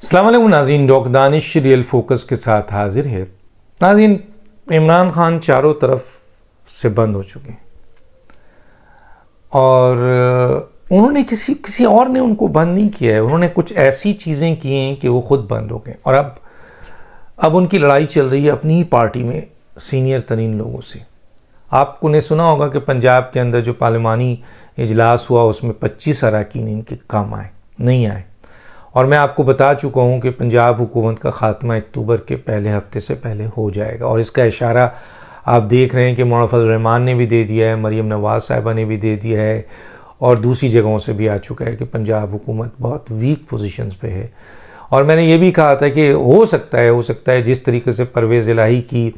अस्सलाम वालेकुम नाज़रीन, डॉक्टर दानिश रियल फोकस के साथ हाजिर है। नाज़रीन, इमरान खान चारों तरफ से बंद हो चुके हैं और उन्होंने किसी और ने उनको बंद नहीं किया है। उन्होंने कुछ ऐसी चीज़ें की हैं कि वो खुद बंद हो गए और अब उनकी लड़ाई चल रही है अपनी ही पार्टी में सीनियर तरीन लोगों से। आपको ने सुना होगा कि पंजाब के अंदर जो पार्लिमानी इजलास हुआ उसमें 25 अरकान इनके काम नहीं आए और मैं आपको बता चुका हूँ कि पंजाब हुकूमत का ख़ात्मा अक्टूबर के पहले हफ्ते से पहले हो जाएगा और इसका इशारा आप देख रहे हैं कि मौलाना फजल रहमान ने भी दे दिया है, मरीम नवाज़ साहिबा ने भी दे दिया है और दूसरी जगहों से भी आ चुका है कि पंजाब हुकूमत बहुत वीक पोजीशंस पे है। और मैंने ये भी कहा था कि हो सकता है जिस तरीके से परवेज़ इलाही की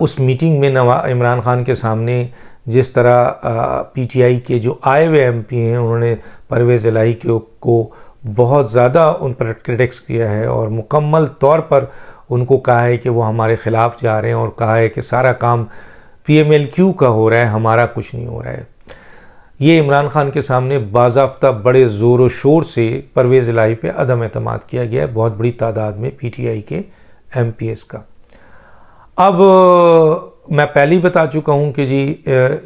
उस मीटिंग में इमरान खान के सामने जिस तरह पीटीआई के जो आए हुए एमपी हैं उन्होंने परवेज़ इलाही को बहुत ज़्यादा उन पर क्रिटिक्स किया है और मुकम्मल तौर पर उनको कहा है कि वो हमारे ख़िलाफ़ जा रहे हैं और कहा है कि सारा काम PMLQ का हो रहा है, हमारा कुछ नहीं हो रहा है। ये इमरान खान के सामने बाज़ाफ्ता बड़े ज़ोर व शोर से परवेज़ इलाही पे अदम एतमाद किया गया है बहुत बड़ी तादाद में PTI के MPs का। अब मैं पहले ही बता चुका हूँ कि जी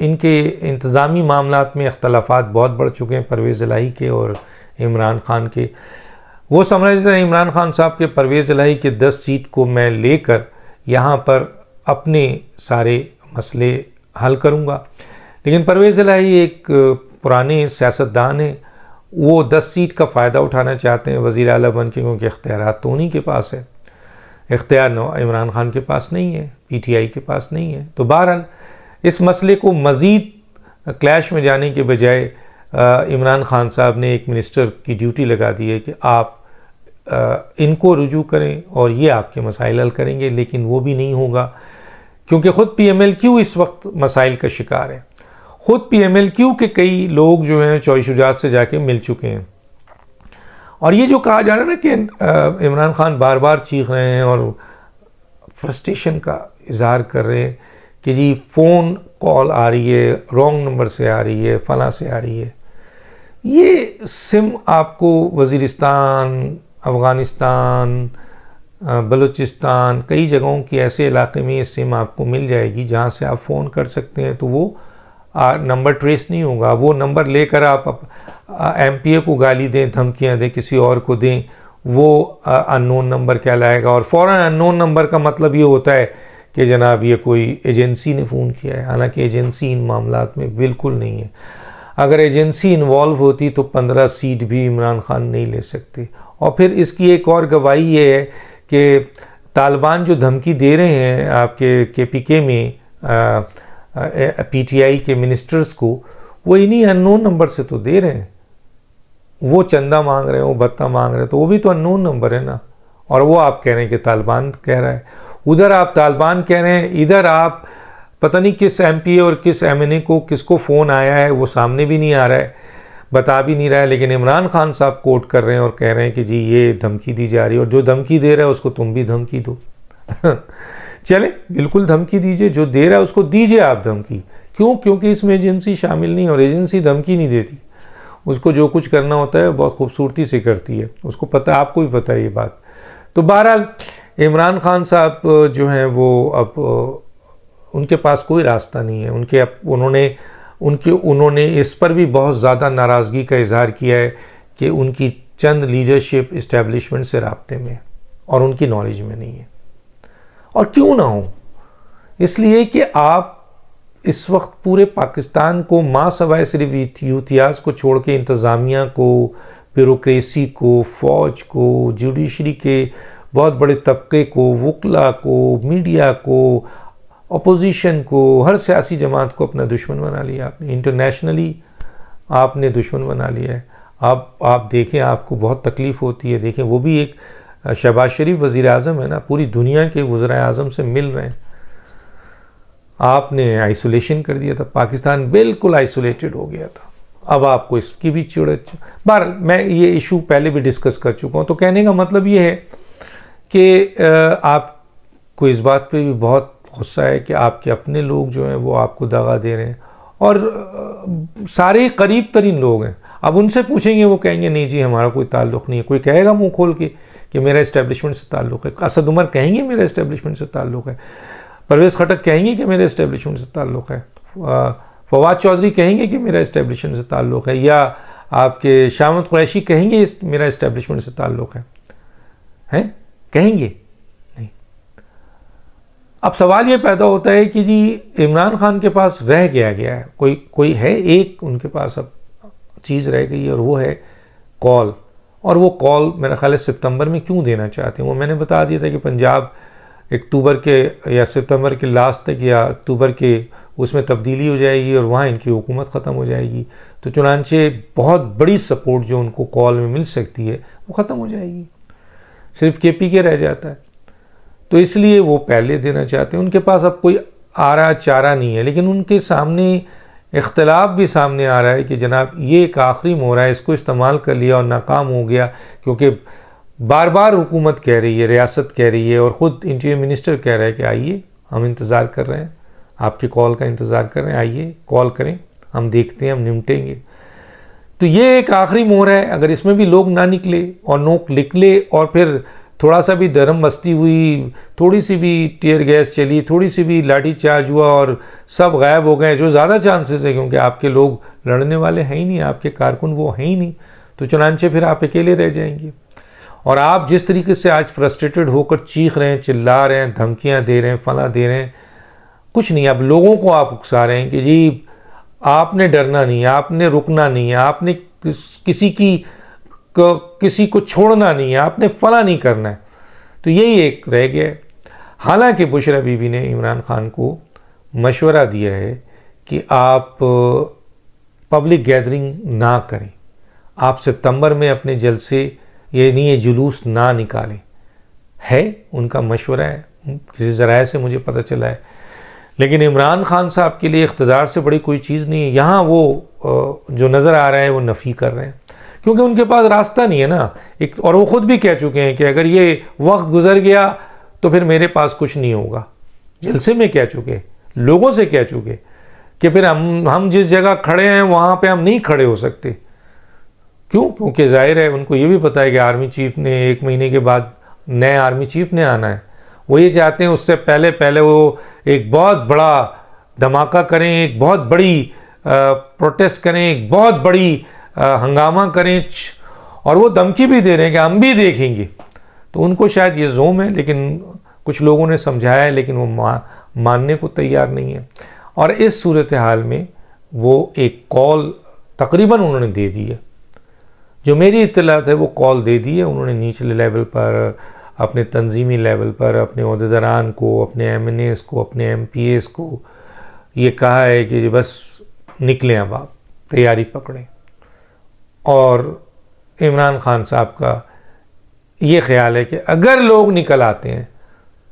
इनके इंतज़ामी मामलात में अख्तलाफात बहुत बढ़ चुके हैं परवेज़ इलाही के और इमरान खान के। वो समझ रहे थे इमरान खान साहब के परवेज़ इलाही के 10 सीट को मैं लेकर यहाँ पर अपने सारे मसले हल करूँगा, लेकिन परवेज़ इलाही एक पुराने सियासतदान हैं, वो 10 सीट का फ़ायदा उठाना चाहते हैं वज़ीर आला बन के, क्योंकि इख्तियारात तो उन्हीं के पास है, इख्तियार इमरान खान के पास नहीं है, PTI के पास नहीं है। तो बहरहाल इस मसले को मज़ीद क्लैश में जाने के बजाय इमरान खान साहब ने एक मिनिस्टर की ड्यूटी लगा दी है कि आप इनको रुजू करें और ये आपके मसाइल हल करेंगे, लेकिन वो भी नहीं होगा क्योंकि ख़ुद PMLQ इस वक्त मसाइल का शिकार है। ख़ुद PMLQ के कई लोग जो हैं चौई शुजात से जाके मिल चुके हैं और ये जो कहा जा रहा है ना कि इमरान खान बार बार चीख रहे हैं और फ्रस्ट्रेशन का इजहार कर रहे हैं कि जी फ़ोन कॉल आ रही है, रॉन्ग नंबर से आ रही है, फ़लाँ से आ रही है। ये सिम आपको वज़ीरिस्तान, अफ़गानिस्तान, बलूचिस्तान, कई जगहों की ऐसे इलाके में ये सिम आपको मिल जाएगी जहाँ से आप फ़ोन कर सकते हैं, तो वो नंबर ट्रेस नहीं होगा। वो नंबर लेकर आप MPA को गाली दें, धमकियाँ दें, किसी और को दें, वो अननोन नंबर कहलाएगा और फ़ौरन अननोन नंबर का मतलब ये होता है कि जनाब ये कोई एजेंसी ने फ़ोन किया है, हालांकि एजेंसी इन मामलात में बिल्कुल नहीं है। अगर एजेंसी इन्वॉल्व होती तो 15 सीट भी इमरान खान नहीं ले सकते। और फिर इसकी एक और गवाही ये है कि तालिबान जो धमकी दे रहे हैं आपके KPK में PTI के मिनिस्टर्स को, वो इन्हीं अननोन नंबर से तो दे रहे हैं। वो चंदा मांग रहे हैं, वो भत्ता मांग रहे हैं, तो वो भी तो अननोन नंबर है ना। और वो आप कह रहे हैं कि तालिबान कह रहा है, उधर आप तालिबान कह रहे हैं, इधर आप पता नहीं किस MPA और किस MNA को किसको फ़ोन आया है वो सामने भी नहीं आ रहा है, बता भी नहीं रहा है, लेकिन इमरान खान साहब कोट कर रहे हैं और कह रहे हैं कि जी ये धमकी दी जा रही है और जो धमकी दे रहा है उसको तुम भी धमकी दो। चले बिल्कुल धमकी दीजिए, जो दे रहा है उसको दीजिए आप धमकी। क्यों? क्योंकि इसमें एजेंसी शामिल नहीं और एजेंसी धमकी नहीं देती, उसको जो कुछ करना होता है बहुत खूबसूरती से करती है, उसको पता, आपको भी पता है ये बात। तो बहरहाल इमरान खान साहब जो हैं वो अब उनके पास कोई रास्ता नहीं है। उन्होंने इस पर भी बहुत ज़्यादा नाराज़गी का इजहार किया है कि उनकी चंद लीडरशिप इस्टेब्लिशमेंट से राब्ते में और उनकी नॉलेज में नहीं है। और क्यों ना हो, इसलिए कि आप इस वक्त पूरे पाकिस्तान को माँ सवाए सिर्फ यूथियाज़ को छोड़ के इंतज़ामिया को, ब्यूरोक्रेसी को, फ़ौज को, जुडिशरी के बहुत बड़े तबके को, वकला को, मीडिया को, अपोजिशन को, हर सियासी जमात को अपना दुश्मन बना लिया आपने। इंटरनेशनली आपने दुश्मन बना लिया है। आप देखें, आपको बहुत तकलीफ़ होती है। देखें, वो भी एक शहबाज शरीफ वज़ीर आज़म है ना, पूरी दुनिया के वज़ीर आज़म से मिल रहे हैं। आपने आइसोलेशन कर दिया था, पाकिस्तान बिल्कुल आइसोलेटेड हो गया था। अब आपको इसकी भी बार मैं ये इशू पहले भी डिस्कस कर चुका हूँ। तो कहने का मतलब ये है कि आपको इस बात पे भी बहुत गुस्सा है कि आपके अपने लोग जो हैं वो आपको दगा दे रहे हैं और सारे करीब तरीन लोग हैं। अब उनसे पूछेंगे, वो कहेंगे नहीं जी हमारा कोई ताल्लुक़ नहीं है। कोई कहेगा मुंह खोल के कि मेरा इस्टेब्लिशमेंट से ताल्लुक़ है, असद उमर कहेंगे मेरा इस्टेब्लिशमेंट से ताल्लुक़ है, परवेज़ खटक कहेंगे कि मेरा इस्टेब्लिशमेंट से ताल्लुक़ है, फवाद चौधरी कहेंगे कि मेरा इस्टेब्लिशमेंट से ताल्लुक़ है, या आपके शाह अहमद कुरैशी कहेंगे मेरा इस्टेब्लिशमेंट से ताल्लुक़ है? कहेंगे नहीं। अब सवाल ये पैदा होता है कि जी इमरान खान के पास रह गया है, कोई है एक उनके पास अब चीज़ रह गई है, और वो है कॉल। और वो कॉल मेरा ख्याल है सितंबर में क्यों देना चाहते हैं, वो मैंने बता दिया था कि पंजाब अक्टूबर के या सितंबर के लास्ट तक या अक्टूबर के उसमें तब्दीली हो जाएगी और वहाँ इनकी हुकूमत ख़त्म हो जाएगी, तो चुनांचे बहुत बड़ी सपोर्ट जो उनको कॉल में मिल सकती है वो ख़त्म हो जाएगी, सिर्फ KPK रह जाता है। तो इसलिए वो पहले देना चाहते हैं। उनके पास अब कोई आरा चारा नहीं है, लेकिन उनके सामने इख्तलाफ भी सामने आ रहा है कि जनाब ये एक आखिरी मोहरा है, इसको इस्तेमाल कर लिया और नाकाम हो गया, क्योंकि बार बार हुकूमत कह रही है, रियासत कह रही है, और ख़ुद इंटीरियर मिनिस्टर कह रहा है कि आइए हम इंतज़ार कर रहे हैं, आपके कॉल का इंतज़ार कर रहे हैं, आइए कॉल करें, हम देखते हैं, हम निपटेंगे। तो ये एक आखिरी मोहर है। अगर इसमें भी लोग ना निकले और नोक निकले और फिर थोड़ा सा भी धर्म मस्ती हुई, थोड़ी सी भी टीयर गैस चली, थोड़ी सी भी लाठी चार्ज हुआ और सब गायब हो गए, जो ज़्यादा चांसेस है क्योंकि आपके लोग लड़ने वाले हैं ही नहीं, आपके कारकुन वो हैं ही नहीं, तो चुनांचे फिर आप अकेले रह जाएंगे। और आप जिस तरीके से आज फ्रस्ट्रेटेड होकर चीख रहे हैं, चिल्ला रहे हैं, धमकियाँ दे रहे हैं, फला दे रहे हैं, कुछ नहीं, अब लोगों को आप उकसा रहे हैं कि जी आपने डरना नहीं है, आपने रुकना नहीं है, आपने किसी को छोड़ना नहीं है, आपने फला नहीं करना है। तो यही एक रह गया है। हालांकि बुशरा बीबी ने इमरान खान को मशवरा दिया है कि आप पब्लिक गैदरिंग ना करें, आप सितंबर में अपने जलसे यानी ये जुलूस ना निकालें, है उनका मशवरा है, किसी ज़राए से मुझे पता चला है। लेकिन इमरान खान साहब के लिए इक़्तिदार से बड़ी कोई चीज़ नहीं है। यहाँ वो जो नज़र आ रहा है वो नफ़ी कर रहे हैं, क्योंकि उनके पास रास्ता नहीं है ना। एक और वो ख़ुद भी कह चुके हैं कि अगर ये वक्त गुजर गया तो फिर मेरे पास कुछ नहीं होगा। जलसे में कह चुके, लोगों से कह चुके कि फिर हम जिस जगह खड़े हैं वहाँ पे हम नहीं खड़े हो सकते। क्यों? क्योंकि जाहिर है उनको ये भी पता है कि आर्मी चीफ ने 1 महीने के बाद नए आर्मी चीफ ने आना है। वो ये चाहते हैं उससे पहले वो एक बहुत बड़ा धमाका करें, एक बहुत बड़ी प्रोटेस्ट करें, एक बहुत बड़ी हंगामा करें, और वो धमकी भी दे रहे हैं कि हम भी देखेंगे। तो उनको शायद ये जोम है, लेकिन कुछ लोगों ने समझाया है, लेकिन वो मानने को तैयार नहीं है। और इस सूरत हाल में वो एक कॉल तकरीबन उन्होंने दे दी है, जो मेरी इत्तलात है वो कॉल दे दी है उन्होंने निचले लेवल पर, अपने तंजीमी लेवल पर, अपने ओहदेदारान को, अपने MNAs को, अपने MPAs को ये कहा है कि बस निकलें, अब आप तैयारी पकड़ें। और इमरान खान साहब का ये ख्याल है कि अगर लोग निकल आते हैं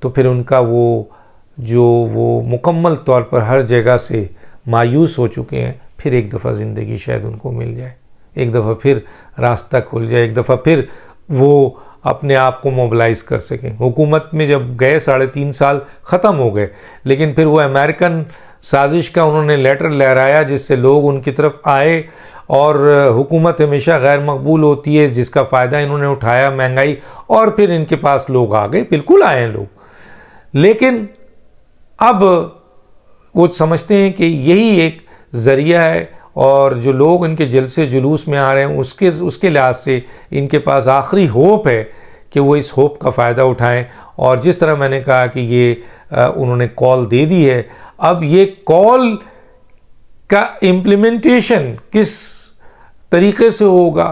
तो फिर उनका वो मुकम्मल तौर पर हर जगह से मायूस हो चुके हैं, फिर एक दफ़ा ज़िंदगी शायद उनको मिल जाए, एक दफ़ा फिर रास्ता खुल जाए, एक दफ़ा फिर वो अपने आप को मोबिलाइज कर सकें। हुकूमत में जब गए 3.5 साल ख़त्म हो गए, लेकिन फिर वो अमेरिकन साजिश का उन्होंने लेटर लहराया जिससे लोग उनकी तरफ आए, और हुकूमत हमेशा गैर मकबूल होती है, जिसका फ़ायदा इन्होंने उठाया, महंगाई, और फिर इनके पास लोग आ गए, बिल्कुल आए हैं लोग। लेकिन अब वो समझते हैं कि यही एक ज़रिया है, और जो लोग इनके जलसे जुलूस में आ रहे हैं उसके लिहाज से इनके पास आखिरी होप है कि वो इस होप का फ़ायदा उठाएं। और जिस तरह मैंने कहा कि ये उन्होंने कॉल दे दी है, अब ये कॉल का इम्प्लीमेंटेशन किस तरीके से होगा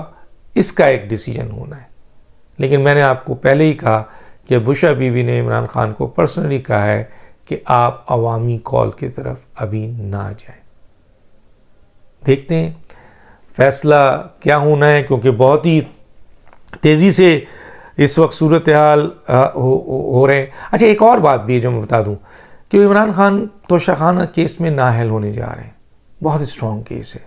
इसका एक डिसीजन होना है। लेकिन मैंने आपको पहले ही कहा कि बुशरा बीबी ने इमरान खान को पर्सनली कहा है कि आप अवामी कॉल की तरफ अभी ना जाएं। देखते हैं फैसला क्या होना है, क्योंकि बहुत ही तेज़ी से इस वक्त सूरत हाल हो रहे हैं। अच्छा, एक और बात भी है जो मैं बता दूं कि इमरान खान तोशाखाना केस में नाअहल होने जा रहे हैं। बहुत स्ट्रॉन्ग केस है।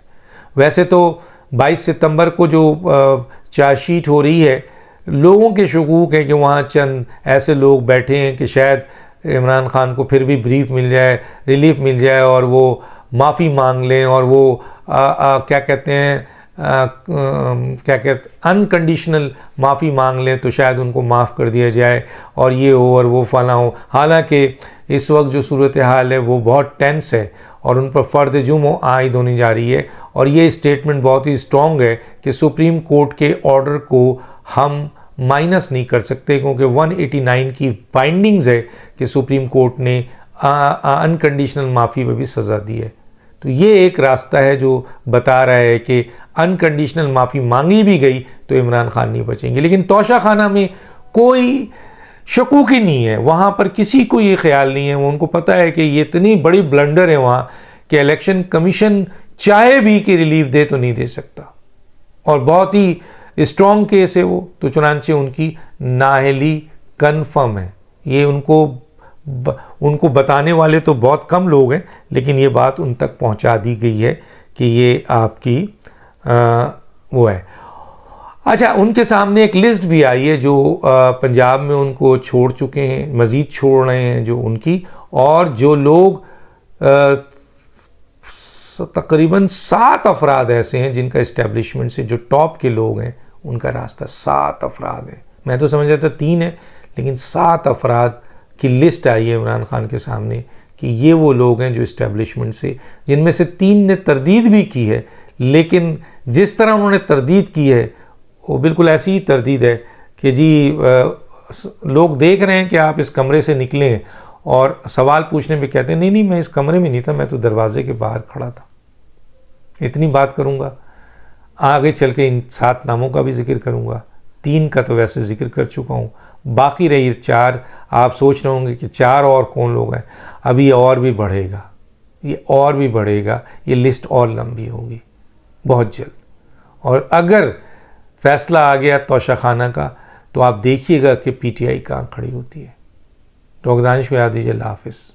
वैसे तो 22 सितंबर को जो चार्जशीट हो रही है, लोगों के शकूक है कि वहाँ चंद ऐसे लोग बैठे हैं कि शायद इमरान खान को फिर भी ब्रीफ मिल जाए, रिलीफ मिल जाए और वो माफ़ी मांग लें और वो क्या कहते हैं क्या कहते अनकंडीशनल माफ़ी मांग लें तो शायद उनको माफ़ कर दिया जाए और ये हो और वो फला हो। हालांकि इस वक्त जो सूरत हाल है वो बहुत टेंस है और उन पर फ़र्द जुर्म आयद होने जा रही है और ये स्टेटमेंट बहुत ही स्ट्रॉन्ग है कि सुप्रीम कोर्ट के ऑर्डर को हम माइनस नहीं कर सकते, क्योंकि 189 की फाइंडिंग्स है कि सुप्रीम कोर्ट ने अनकंडीशनल माफ़ी में भी सज़ा दी है। तो ये एक रास्ता है जो बता रहा है कि अनकंडीशनल माफ़ी मांगी भी गई तो इमरान खान नहीं बचेंगे। लेकिन तोशा खाना में कोई शकूक ही नहीं है, वहाँ पर किसी को ये ख्याल नहीं है, वो उनको पता है कि ये इतनी बड़ी ब्लंडर है वहाँ कि इलेक्शन कमीशन चाहे भी कि रिलीफ दे तो नहीं दे सकता और बहुत ही स्ट्रॉन्ग केस है वो। तो चुनांचे उनकी नाअहली कन्फर्म है। ये उनको बताने वाले तो बहुत कम लोग हैं, लेकिन ये बात उन तक पहुंचा दी गई है कि ये आपकी वो है। अच्छा, उनके सामने एक लिस्ट भी आई है जो पंजाब में उनको छोड़ चुके हैं, मज़ीद छोड़ रहे हैं जो उनकी, और जो लोग तकरीबन 7 अफराद ऐसे हैं जिनका इस्टेब्लिशमेंट से जो टॉप के लोग हैं उनका रास्ता 7 अफराद है। मैं तो समझ रहा था 3 है, लेकिन 7 अफराद की लिस्ट आई है इमरान खान के सामने कि ये वो लोग हैं जो इस्टेब्लिशमेंट से, जिनमें से 3 ने तरदीद भी की है, लेकिन जिस तरह उन्होंने तरदीद की है वो बिल्कुल ऐसी ही तरदीद है कि जी लोग देख रहे हैं कि आप इस कमरे से निकलें और सवाल पूछने पे कहते हैं नहीं मैं इस कमरे में नहीं था, मैं तो दरवाजे के बाहर खड़ा था। इतनी बात करूँगा, आगे चल के इन 7 नामों का भी जिक्र करूँगा, 3 का तो वैसे जिक्र कर चुका हूँ, बाकी रही 4। आप सोच रहे होंगे कि 4 और कौन लोग हैं, अभी और भी बढ़ेगा, ये और भी बढ़ेगा, ये लिस्ट और लंबी होगी बहुत जल्द। और अगर फैसला आ गया तोशा खाना का तो आप देखिएगा कि पीटीआई कहाँ खड़ी होती है। डॉक्टर दानिश को याद दीजिए। अल्लाह हाफिज़।